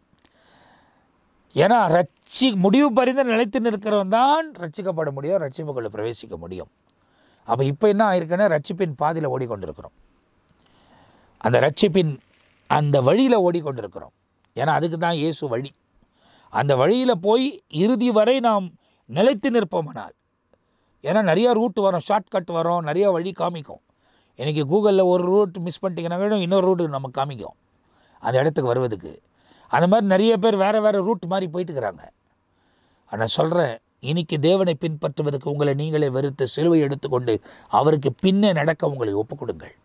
ஏன்னா முடிவு பறிந்த நிலைத்து நிற்கிறவன் தான் ரட்சிக்கப்பட முடியும், ரட்சிப்புக்குள்ளே பிரவேசிக்க முடியும். அப்போ இப்போ என்ன ஆயிருக்குன்னா, ரட்சிப்பின் பாதியில் ஓடிக்கொண்டிருக்கிறோம். அந்த ரட்சிப்பின் அந்த வழியில் ஓடிக்கொண்டிருக்கிறோம். ஏன்னா அதுக்கு தான் இயேசு வழி. அந்த வழியில் போய் இறுதி வரை நாம் நிலைத்து நிற்போமானால், ஏன்னா நிறையா ரூட் வரும், ஷார்ட்கட் வரும், நிறையா வழி காமிக்கும். இன்றைக்கி கூகுளில் ஒரு ரூட் மிஸ் பண்ணிட்டீங்கன்னா இன்னொரு ரூட்டு நமக்கு காமிக்கும் அந்த இடத்துக்கு வருவதுக்கு. அந்த மாதிரி நிறைய பேர் வேறு ரூட் மாதிரி போயிட்டுக்கிறாங்க. ஆனால் சொல்கிறேன், இன்னைக்கு தேவனை பின்பற்றுவதற்கு உங்களை நீங்களே வெறுத்து சிலுவை எடுத்துக்கொண்டு அவருக்கு பின்னே நடக்க உங்களை ஒப்புக் கொடுங்கள்.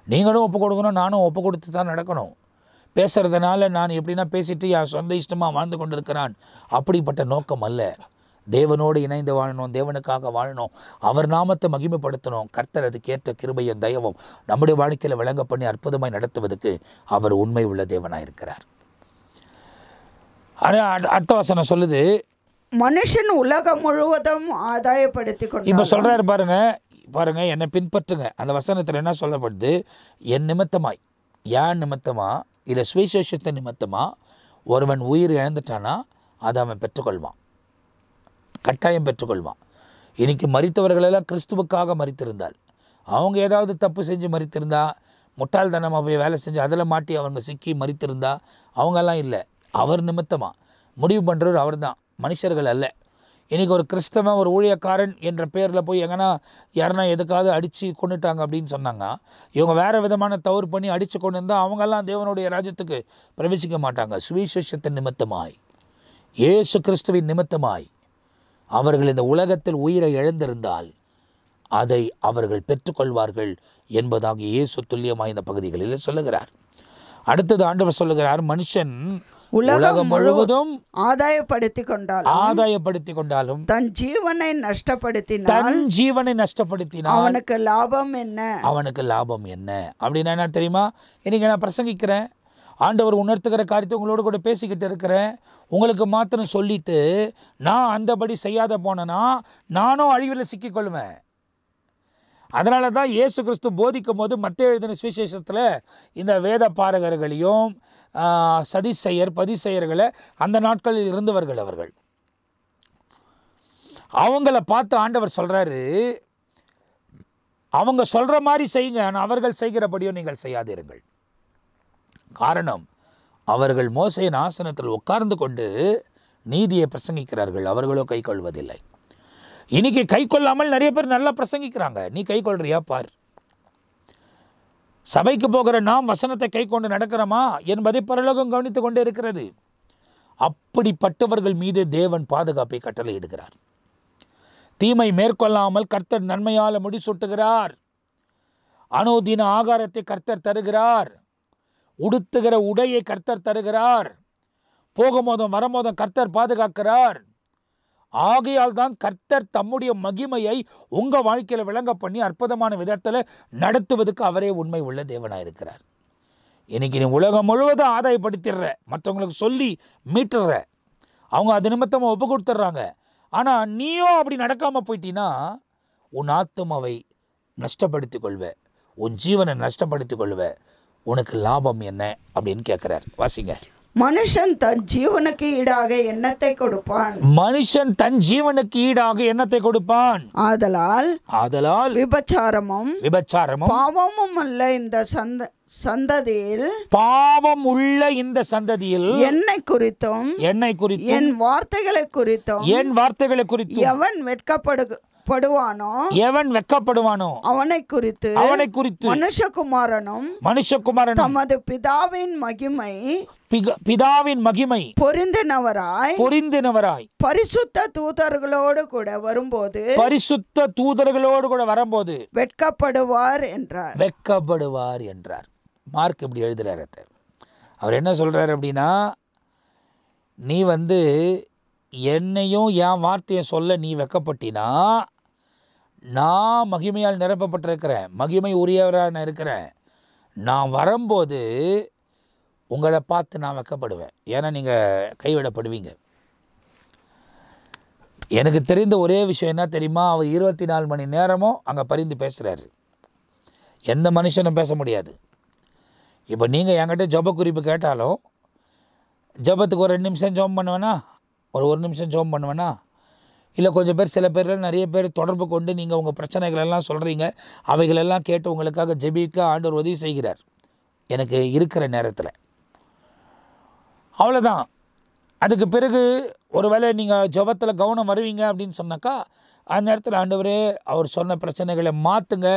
நீங்களும் ஒப்பு கொடுக்கணும், நானும் ஒப்பு கொடுத்து தான் நடக்கணும். பேசுகிறதுனால நான் எப்படின்னா பேசிட்டு என் சொந்த இஷ்டமாக வாழ்ந்து கொண்டிருக்கிறான், அப்படிப்பட்ட நோக்கம் அல்ல. தேவனோடு இணைந்து வாழணும், தேவனுக்காக வாழணும், அவர் நாமத்தை மகிமைப்படுத்தணும். கர்த்தர் அதுக்கேற்ற கிருபையும் தயவும் நம்முடைய வாழ்க்கையில் விளங்க பண்ணி அற்புதமாய் நடத்துவதற்கு அவர் உண்மை உள்ள தேவனாக இருக்கிறார். அடுத்த வசனம் சொல்லுது, மனுஷன் உலகம் முழுவதும் ஆதாயப்படுத்தி கொண்டு. இப்போ சொல்கிறாரு பாருங்க, என்னை பின்பற்றுங்க. அந்த வசனத்தில் என்ன சொல்லப்படுது, என் நிமித்தமாய், யான் நிமித்தமா இல்லை சுவிசேஷத்தை நிமித்தமா ஒருவன் உயிர் இழந்துட்டானா அதை அவன் பெற்றுக்கொள்வான், கட்டாயம் பெற்றுக்கொள்வான். இன்றைக்கி மரித்தவர்களெல்லாம் கிறிஸ்துவுக்காக மரித்திருந்தால், அவங்க ஏதாவது தப்பு செஞ்சு மரித்திருந்தா, முட்டாள்தனமாக போய் வேலை செஞ்சு அதில் மாட்டி அவங்க சிக்கி மரித்திருந்தா அவங்கெல்லாம் இல்லை. அவர் நிமித்தமாக முடிவு பண்ணுறவர் அவர் தான், மனுஷர்கள் அல்ல. இன்றைக்கி ஒரு கிறிஸ்தவன் ஒரு ஊழியக்காரன் என்ற பேரில் போய் எங்கன்னா யாருன்னா எதுக்காவது அடித்து கொண்டுட்டாங்க அப்படின்னு சொன்னாங்க, இவங்க வேறு விதமான தவறு பண்ணி அடித்து கொண்டு இருந்தால் அவங்கெல்லாம் தேவனுடைய ராஜ்யத்துக்கு பிரவேசிக்க மாட்டாங்க. சுவிசேஷத்தின் நிமித்தமாய், இயேசு கிறிஸ்துவின் நிமித்தமாய் அவர்கள் இந்த உலகத்தில் உயிரை இழந்திருந்தால் அதை அவர்கள் பெற்றுக்கொள்வார்கள் என்பதாக இயேசு துல்லியமாய் இந்த பகுதிகளில் சொல்லுகிறார். அடுத்தது ஆண்டவர் சொல்லுகிறார், மனுஷன் உலகம் முழுவதும் ஆதாயப்படுத்தி கொண்டாலும் தன் ஜீவனை நஷ்டப்படுத்தினால் அவனுக்கு லாபம் என்ன? அப்படின்னா என்ன தெரியுமா? இன்னைக்கு நான் பிரசங்கிக்கிறேன், ஆண்டவர் உணர்த்துகிற காரியத்தை உங்களோடு கூட பேசிக்கிட்டு இருக்கிறேன். உங்களுக்கு மாத்திரம் சொல்லிட்டு நான் அந்தபடி செய்யாத போனேன்னா நானும் அழிவில் சிக்கிக்கொள்வேன். அதனால தான் இயேசு கிறிஸ்து போதிக்கும் போது மத்தேயு எழுதின சுவிசேஷத்தில் இந்த வேத பாரகர்களையும் பதிசெயர்களை அந்த நாட்களில் இருந்தவர்கள் அவர்கள், அவங்கள பார்த்து ஆண்டவர் சொல்கிறாரு, அவங்க சொல்கிற மாதிரி செய்யுங்க, ஆனால் அவர்கள் செய்கிறபடியோ நீங்கள் செய்யாதிருங்கள். காரணம், அவர்கள் மோசேயின் ஆசனத்தில் உட்கார்ந்து கொண்டு நீதியை பிரசங்கிக்கிறார்கள், அவர்களோ கை கொள்வதில்லை. இன்னைக்கு கை கொள்ளாமல் நிறைய பேர் நல்லா பிரசங்கிக்கிறாங்க. நீ கை கொள்றியா பார். சபைக்கு போகிற நாம் வசனத்தை கை கொண்டு நடக்கிறோமா என்பதை பரலோகம் கவனித்து கொண்டே இருக்கிறது. அப்படிப்பட்டவர்கள் மீது தேவன் பாதுகாப்பை கட்டளையிடுகிறார். தீமை மேற்கொள்ளாமல் கர்த்தர் நன்மையால் முடிசூட்டுகிறார். அனுதின ஆகாரத்தை கர்த்தர் தருகிறார். உடுத்துகிற உடையை கர்த்தர் தருகிறார். போகும்போதும் வரும்போதும் கர்த்தர் பாதுகாக்கிறார். ஆகையால் தான் கர்த்தர் தம்முடைய மகிமையை உங்கள் வாழ்க்கையில் விளங்க பண்ணி அற்புதமான விதத்தில் நடத்துவதற்கு அவரே உண்மை உள்ள தேவனாக இருக்கிறார். இன்றைக்கி நீ உலகம் முழுவதும் ஆதாயப்படுத்திடுற, மற்றவங்களுக்கு சொல்லி மீட்டுற, அவங்க அது நிமித்தமாக ஒப்பு கொடுத்துட்றாங்க. ஆனால் நீயும் அப்படி நடக்காமல் போயிட்டீன்னா உன் ஆத்துமாவை நஷ்டப்படுத்தி கொள்வ, உன் ஜீவனை நஷ்டப்படுத்தி கொள்வ. உனக்கு லாபம் என்ன அப்படின்னு கேட்குறார். வாசிங்க. மனுஷன் தன் ஜீவனுக்கு ஈடாக எண்ணத்தை கொடுப்பான். மனுஷன் தன் ஜீவனுக்கு ஈடாக எண்ணத்தை கொடுப்பான். ஆதலால் விபச்சாரமும் பாவமும் அல்ல இந்த சந்ததியில் பாவம் உள்ள இந்த சந்ததியில் என்னை குறித்தும் என் வார்த்தைகளை குறித்தும் எவன் வெட்கப்படுவானோ அவனை குறித்து மனுஷகுமாரனும் தமது பிதாவின் மகிமை பொருந்தினவராய் பரிசுத்த தூதர்களோடு கூட வரும்போது வெட்கப்படுவார் என்றார். மார்க் இப்படி எழுதுறாரு. அவர் என்ன சொல்றாரு அப்படின்னா, நீ என்னையும் என் வார்த்தையை சொல்ல நீ வெட்கப்பட்டினா, நான் மகிமையால் நிரப்பப்பட்டிருக்கிறேன், மகிமை உரியவராக நான் இருக்கிறேன். நான் வரும்போது உங்களை பார்த்து நான் வெட்கப்படுவேன். ஏன்னா நீங்கள் கைவிடப்படுவீங்க. எனக்கு தெரிந்த ஒரே விஷயம் என்ன தெரியுமா, அவர் 24 மணி நேரமும் அங்கே பரிந்து பேசுகிறாரு. எந்த மனுஷனும் பேச முடியாது. இப்போ நீங்கள் என்கிட்ட ஜப குறிப்பு கேட்டாலும் ஜபத்துக்கு ஒரு 2 நிமிஷம் ஜோம் பண்ணுவேனா, ஒரு 1 நிமிஷம் ஜோம் பண்ணுவேனா, இல்லை கொஞ்சம் பேர், சில பேரில் நிறைய பேர் தொடர்பு கொண்டு நீங்கள் உங்கள் பிரச்சனைகளெல்லாம் சொல்கிறீங்க, அவைகளெல்லாம் கேட்டு உங்களுக்காக ஜெபிக்க ஆண்டவர் உதவி செய்கிறார் எனக்கு இருக்கிற நேரத்தில். அவ்வளோதான். அதுக்கு பிறகு ஒருவேளை நீங்கள் ஜபத்தில் கவனம் வருவீங்க அப்படின்னு சொன்னாக்கா, அந்த நேரத்தில் ஆண்டவரே அவர் சொன்ன பிரச்சனைகளை மாற்றுங்க,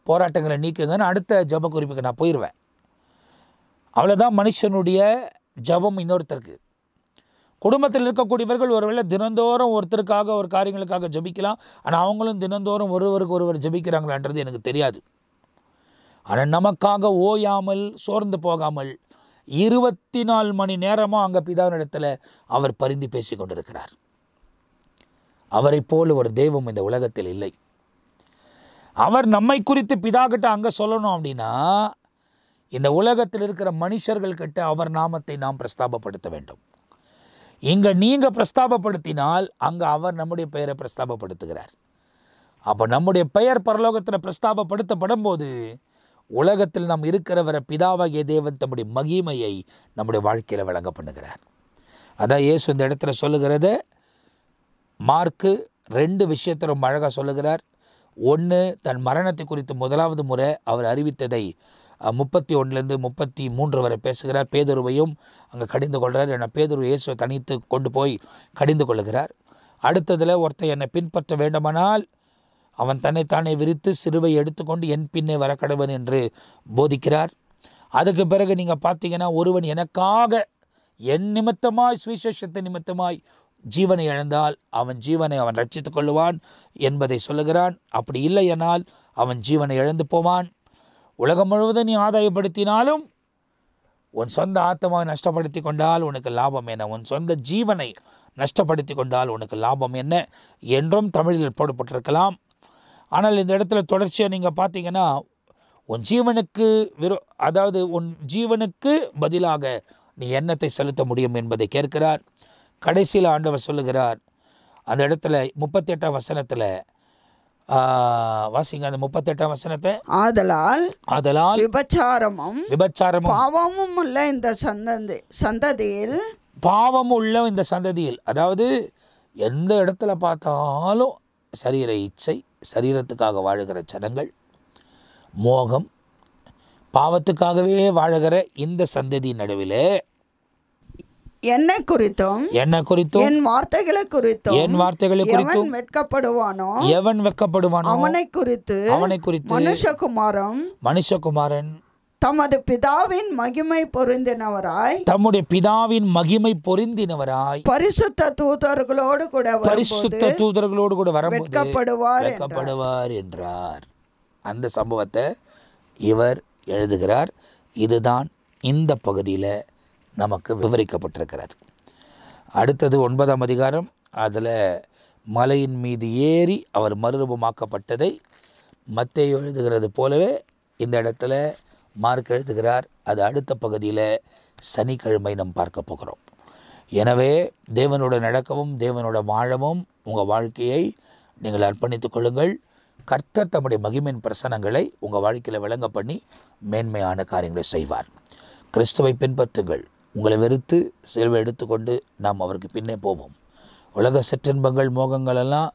போராட்டங்களை நீக்குங்கன்னு அடுத்த ஜப குறிப்புக்கு நான் போயிடுவேன். அவ்வளோதான் மனுஷனுடைய ஜபம். இன்னொருத்தருக்கு குடும்பத்தில் இருக்கக்கூடியவர்கள் ஒருவேளை தினந்தோறும் ஒருத்தருக்காக ஒரு காரியங்களுக்காக ஜபிக்கலாம். ஆனால் அவங்களும் தினந்தோறும் ஒருவருக்கு ஒருவர் ஜபிக்கிறாங்களான்றது எனக்கு தெரியாது. ஆனால் நமக்காக ஓயாமல் சோர்ந்து போகாமல் 24 மணி நேரமும் அங்கே பிதாவினிடத்தில் அவர் பரிந்து பேசி கொண்டிருக்கிறார். அவரை போல் ஒரு தெய்வம் இந்த உலகத்தில் இல்லை. அவர் நம்மை குறித்து பிதாக்கிட்ட அங்கே சொல்லணும் அப்படின்னா, இந்த உலகத்தில் இருக்கிற மனுஷர்கள்கிட்ட அவர் நாமத்தை நாம் பிரஸ்தாபப்படுத்த வேண்டும். இங்கே நீங்கள் பிரஸ்தாபப்படுத்தினால் அங்கே அவர் நம்முடைய பெயரை பிரஸ்தாபப்படுத்துகிறார். அப்போ நம்முடைய பெயர் பரலோகத்தில் பிரஸ்தாபப்படுத்தப்படும் போது உலகத்தில் நாம் இருக்கிறவரை பிதாவாகிய தேவன் தம்முடைய மகிமையை நம்முடைய வாழ்க்கையில் விளங்க பண்ணுகிறார். அதான் இயேசு இந்த இடத்துல சொல்லுகிறது. மார்க்கு 2 விஷயத்தை ரொம்ப அழகாக சொல்லுகிறார். ஒன்று, தன் மரணத்தை குறித்து முதலாவது முறை அவர் அறிவித்ததை 31 33 வரை பேசுகிறார். பேதுருவையும் அங்கே கடிந்து கொள்கிறார். ஏன்னா பேதுரு இயேசுவை தனித்து கொண்டு போய் கடிந்து கொள்ளுகிறார். அடுத்ததில் ஒருத்தன் என்னை பின்பற்ற வேண்டுமானால் அவன் தன்னைத்தானே விரித்து சிலுவை எடுத்துக்கொண்டு என் பின்னே வரக்கடவன் என்று போதிக்கிறார். அதுக்கு பிறகு நீங்கள் பார்த்தீங்கன்னா, ஒருவன் எனக்காக என் நிமித்தமாய் சுவிசேஷத்தை நிமித்தமாய் ஜீவனை இழந்தால் அவன் ஜீவனை அவன் ரட்சித்துக் கொள்ளுவான் என்பதை சொல்லுகிறான். அப்படி இல்லையென்றால் அவன் ஜீவனை இழந்து போவான். உலகம் முழுவதும் நீ ஆதாயப்படுத்தினாலும் உன் சொந்த ஆத்மாவை நஷ்டப்படுத்தி கொண்டால் உனக்கு லாபம் என்ன, உன் சொந்த ஜீவனை நஷ்டப்படுத்தி கொண்டால் உனக்கு லாபம் என்ன என்றும் தமிழில் போடப்பட்டிருக்கலாம். ஆனால் இந்த இடத்துல தொடர்ச்சியாக நீங்கள் பார்த்தீங்கன்னா, உன் ஜீவனுக்கு அதாவது உன் ஜீவனுக்கு பதிலாக நீ எண்ணத்தை செலுத்த முடியும் என்பதை கேட்கிறார். கடைசியில் ஆண்டவர் சொல்லுகிறார் அந்த இடத்துல 38ஆம் வசனத்தில், வாசிங்க அந்த 38ஆம் வசனத்தை. ஆதலால் விபச்சாரமும் பாவமும் உள்ள இந்த சந்ததியில், அதாவது எந்த இடத்துல பார்த்தாலும் சரீர இச்சை, சரீரத்துக்காக வாழுகிற ஜனங்கள், மோகம், பாவத்துக்காகவே வாழுகிற இந்த சந்ததி நடுவிலே என்னை குறித்தும் என் வார்த்தைகளை குறித்தும் எவன் வெட்கப்படுவானோ அவனை குறித்து மனுஷகுமாரன் தம்முடைய பிதாவின் மகிமை பொருந்தினவராய் பரிசுத்த தூதர்களோடு கூட வரும்போது வெட்கப்படுவார் என்றார். அந்த சம்பவத்தை இவர் எழுதுகிறார். இதுதான் இந்த பகுதியில் நமக்கு விவரிக்கப்பட்டிருக்கிறது. அடுத்தது 9ஆம் அதிகாரம். அதில் மலையின் மீது ஏறி அவர் மறுரூபமாக்கப்பட்டதை மத்தேயு எழுதுகிறது போலவே இந்த இடத்துல மார்க் எழுதுகிறார். அது அடுத்த பகுதியில் சனிக்கிழமை நாம் பார்க்க போகிறோம். எனவே தேவனோட நடக்கவும் தேவனோட வாழவும் உங்கள் வாழ்க்கையை நீங்கள் அர்ப்பணித்துக் கொள்ளுங்கள். கர்த்தர் தம்முடைய மகிமையின் பிரசனங்களை உங்கள் வாழ்க்கையில் விளங்க பண்ணி மேன்மையான காரியங்களை செய்வார். கிறிஸ்துவை பின்பற்றுங்கள். உங்களை வெறுத்து சிலுவை எடுத்துக்கொண்டு நாம் அவருக்கு பின்னே போவோம். உலக சிற்றின்பங்கள் மோகங்கள் எல்லாம்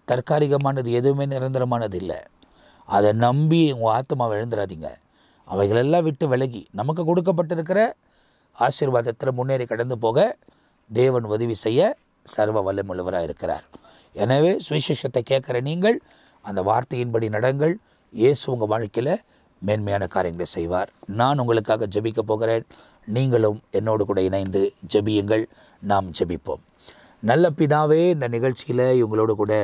தற்காலிகமானது, எதுவுமே நிரந்தரமானது இல்லை. அதை நம்பி உங்கள் ஆத்மாவை எழுந்துடாதீங்க. அவைகளெல்லாம் விட்டு விலகி நமக்கு கொடுக்கப்பட்டிருக்கிற ஆசீர்வாதத்தில் முன்னேறி கடந்து போக தேவன் உதவி செய்ய சர்வ வல்லமுள்ளவராக இருக்கிறார். எனவே சுவிசேஷத்தை கேட்குற நீங்கள் அந்த வார்த்தையின்படி நடங்கள். இயேசு உங்கள் வாழ்க்கையில் மேன்மையான காரியங்களை செய்வார். நான் உங்களுக்காக ஜெபிக்க போகிறேன். நீங்களும் என்னோடு கூட இணைந்து ஜெபியுங்கள். நாம் ஜெபிப்போம். நல்ல பிதாவே, இந்த நிகழ்ச்சியில் இவங்களோடு கூட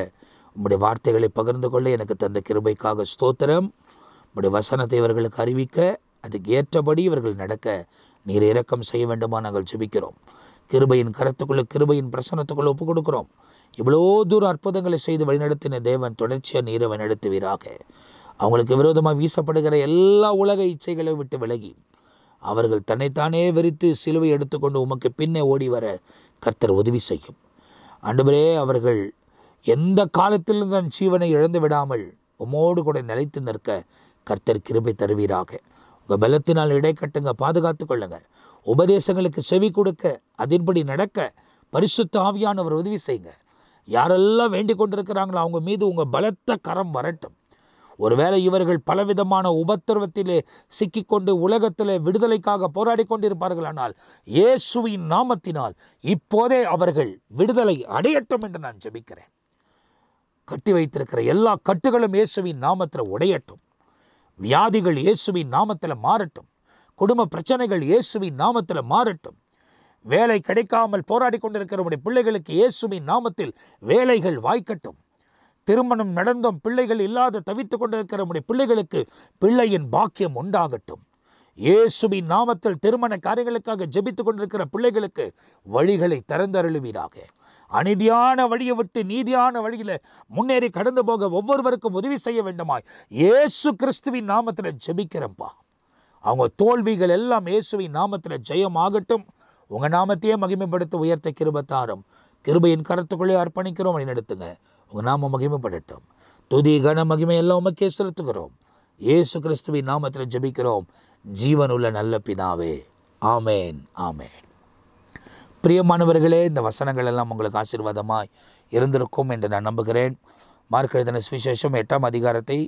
உம்முடைய வார்த்தைகளை பகிர்ந்து கொள்ள எனக்கு தந்த கிருபைக்காக ஸ்தோத்திரம். உம்முடைய வசனத்தை இவர்களுக்கு அறிவிக்க அதுக்கு ஏற்றபடி இவர்கள் நடக்க நீர் இரக்கம் செய்ய வேண்டுமா நாங்கள் ஜெபிக்கிறோம். கிருபையின் கரத்துக்குள்ளே, கிருபையின் பிரசனத்துக்குள்ளே ஒப்புக் கொடுக்கிறோம். இவ்வளோ தூரம் அற்புதங்களை செய்து வழிநடத்தின தேவன் தொடர்ச்சியாக நீரை வழிநடத்துவீராக. அவங்களுக்கு விரோதமாக வீசப்படுகிற எல்லா உலக இச்சைகளை விட்டு விலகி அவர்கள் தன்னைத்தானே வெறித்து சிலுவை எடுத்துக்கொண்டு உமக்கு பின்னே ஓடி வர கர்த்தர் உதவி செய்யும். ஆண்டவரே, அவர்கள் எந்த காலத்திலும் தன் ஜீவனை இழந்து விடாமல் உமோடு கூட நிலைத்து நிற்க கர்த்தர் கிருபை தருவீராக. உங்கள் பலத்தினால் இடை கட்டுங்க, பாதுகாத்து கொள்ளுங்க. உபதேசங்களுக்கு செவி கொடுக்க, அதன்படி நடக்க பரிசுத்த ஆவியானவர் உதவி செய்யுங்க. யாரெல்லாம் வேண்டிக் கொண்டிருக்கிறாங்களோ அவங்க மீது உங்கள் பலத்த கரம் வரட்டும். ஒருவேளை இவர்கள் பலவிதமான உபத்திரவத்திலே சிக்கிக்கொண்டு உலகத்திலே விடுதலைக்காக போராடி கொண்டிருப்பார்களானால் இயேசுவின் நாமத்தினால் இப்போதே அவர்கள் விடுதலை அடையட்டும் என்று நான் ஜெபிக்கிறேன். கட்டி வைத்திருக்கிற எல்லா கட்டுகளும் இயேசுவின் நாமத்தில் உடையட்டும். வியாதிகள் இயேசுவின் நாமத்தில் மாறட்டும். குடும்ப பிரச்சனைகள் இயேசுவின் நாமத்தில் மாறட்டும். வேலை கிடைக்காமல் போராடி கொண்டிருக்கிற பிள்ளைகளுக்கு இயேசுவின் நாமத்தில் வேலைகள் வாய்க்கட்டும். திருமணம் நடந்தும் பிள்ளைகள் இல்லாத தவித்து கொண்டிருக்கிற பிள்ளைகளுக்கு பிள்ளையின் பாக்கியம் உண்டாகட்டும். இயேசுவின் நாமத்தில் திருமண காரியங்களுக்காக ஜெபித்து கொண்டிருக்கிற பிள்ளைகளுக்கு வழிகளை திறந்தருளுவீராக. அநீதியான வழியை விட்டு நீதியான வழியில் முன்னேறி கடந்து போக ஒவ்வொருவருக்கும் உதவி செய்ய வேண்டுமாய் இயேசு கிறிஸ்துவின் நாமத்தில் ஜெபிக்கிறப்பா. அவங்க தோல்விகள் எல்லாம் இயேசுவின் நாமத்தில் ஜெயமாகட்டும். உங்கள் நாமத்தையே மகிமைப்படுத்த உயர்த்த கிருபத்தாரும். கிருபையின் கருத்துக்குள்ளே அர்ப்பணிக்கிறோம், வழிநடத்துங்க. உங்கள் நாம மகிமைப்படட்டும். துதி கன மகிமை எல்லாம் உமக்கே செலுத்துகிறோம். இயேசு கிறிஸ்துவின் நாமத்தில் ஜெபிக்கிறோம் ஜீவனுள்ள நல்ல பிதாவே. ஆமேன், ஆமேன். பிரியமானவர்களே, இந்த வசனங்கள் எல்லாம் உங்களுக்கு ஆசீர்வாதமாய் இருந்திருக்கும் என்று நான் நம்புகிறேன். மார்க் எழுதின சுவிசேஷம் 8ஆம் அதிகாரத்தை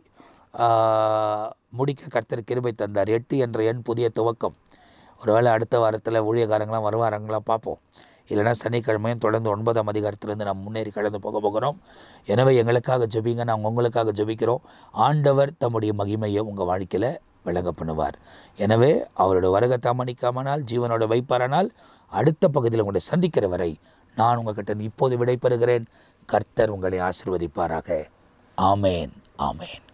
முடிக்க கர்த்தர் கிருபை தந்தார். 8 என்ற எண் புதிய துவக்கம். ஒருவேளை அடுத்த வாரத்தில் ஊழியக்காரங்களாம் வருவாரங்களாம் பார்ப்போம். இல்லைனா சனிக்கிழமையும் தொடர்ந்து 9ஆம் அதிகாரத்திலிருந்து நாம் முன்னேறி கடந்து போக போகிறோம். எனவே எங்களுக்காக ஜெபிங்க, நாங்கள் உங்களுக்காக ஜெபிக்கிறோம். ஆண்டவர் தம்முடைய மகிமையை உங்கள் வாழ்க்கையில் விளங்க பண்ணுவார். எனவே அவரோட வருகை தாமதிக்காமனால் ஜீவனோட வைப்பாரானால் அடுத்த பகுதியில் உங்களை சந்திக்கிற வரை நான் உங்கள்கிட்ட இப்போது விடைபெறுகிறேன். கர்த்தர் உங்களை ஆசீர்வதிப்பாராக. ஆமேன், ஆமேன்.